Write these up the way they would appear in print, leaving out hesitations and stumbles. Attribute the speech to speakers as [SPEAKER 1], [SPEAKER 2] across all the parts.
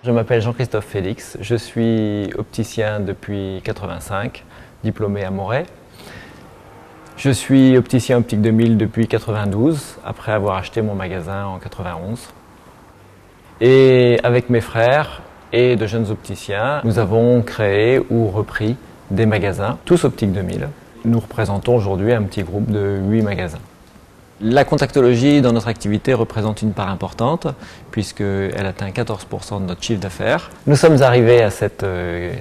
[SPEAKER 1] Je m'appelle Jean-Christophe Félix, je suis opticien depuis 1985, diplômé à Moret. Je suis opticien Optique 2000 depuis 1992, après avoir acheté mon magasin en 1991. Et avec mes frères et de jeunes opticiens, nous avons créé ou repris des magasins, tous Optique 2000. Nous représentons aujourd'hui un petit groupe de 8 magasins. La contactologie dans notre activité représente une part importante puisqu'elle atteint 14% de notre chiffre d'affaires. Nous sommes arrivés à cette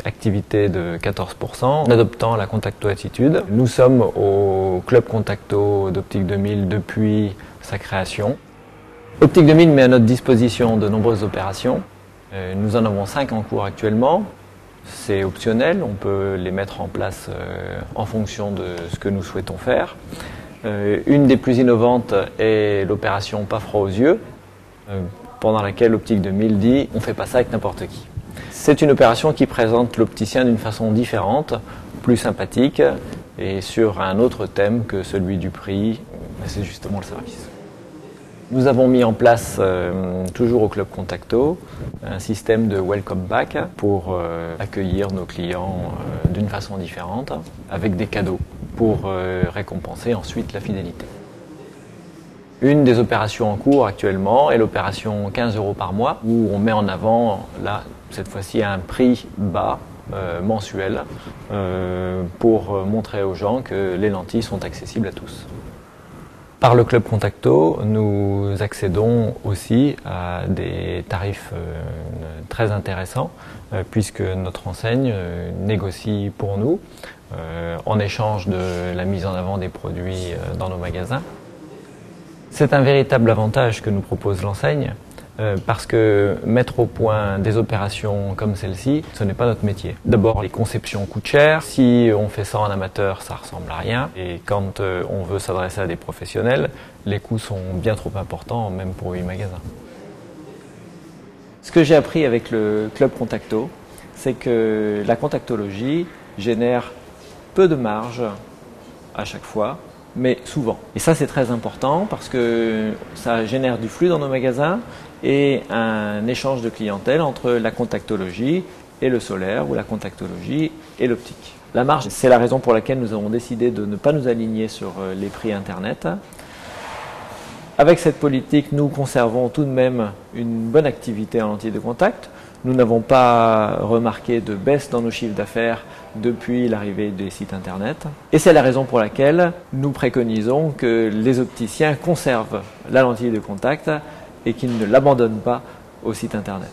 [SPEAKER 1] activité de 14% en adoptant la contacto-attitude. Nous sommes au Club Contacto d'Optique 2000 depuis sa création. Optique 2000 met à notre disposition de nombreuses opérations. Nous en avons 5 en cours actuellement. C'est optionnel, on peut les mettre en place en fonction de ce que nous souhaitons faire. Une des plus innovantes est l'opération pas froid aux yeux, pendant laquelle Optique 2000 dit on ne fait pas ça avec n'importe qui. C'est une opération qui présente l'opticien d'une façon différente, plus sympathique et sur un autre thème que celui du prix, c'est justement le service. Nous avons mis en place, toujours au Club Contacto, un système de welcome back pour accueillir nos clients d'une façon différente, avec des cadeaux pour récompenser ensuite la fidélité. Une des opérations en cours actuellement est l'opération 15 € par mois, où on met en avant, là, cette fois-ci, un prix bas, mensuel, pour montrer aux gens que les lentilles sont accessibles à tous. Par le Club Contacto, nous accédons aussi à des tarifs très intéressants puisque notre enseigne négocie pour nous en échange de la mise en avant des produits dans nos magasins. C'est un véritable avantage que nous propose l'enseigne parce que mettre au point des opérations comme celle-ci, ce n'est pas notre métier. D'abord, les conceptions coûtent cher. Si on fait ça en amateur, ça ressemble à rien. Et quand on veut s'adresser à des professionnels, les coûts sont bien trop importants, même pour 8 magasins. Ce que j'ai appris avec le Club Contacto, c'est que la contactologie génère peu de marge à chaque fois, mais souvent. Et ça, c'est très important parce que ça génère du flux dans nos magasins et un échange de clientèle entre la contactologie et le solaire ou la contactologie et l'optique. La marge, c'est la raison pour laquelle nous avons décidé de ne pas nous aligner sur les prix Internet. Avec cette politique, nous conservons tout de même une bonne activité en lentilles de contact. Nous n'avons pas remarqué de baisse dans nos chiffres d'affaires depuis l'arrivée des sites Internet. Et c'est la raison pour laquelle nous préconisons que les opticiens conservent la lentille de contact et qu'ils ne l'abandonnent pas au site Internet.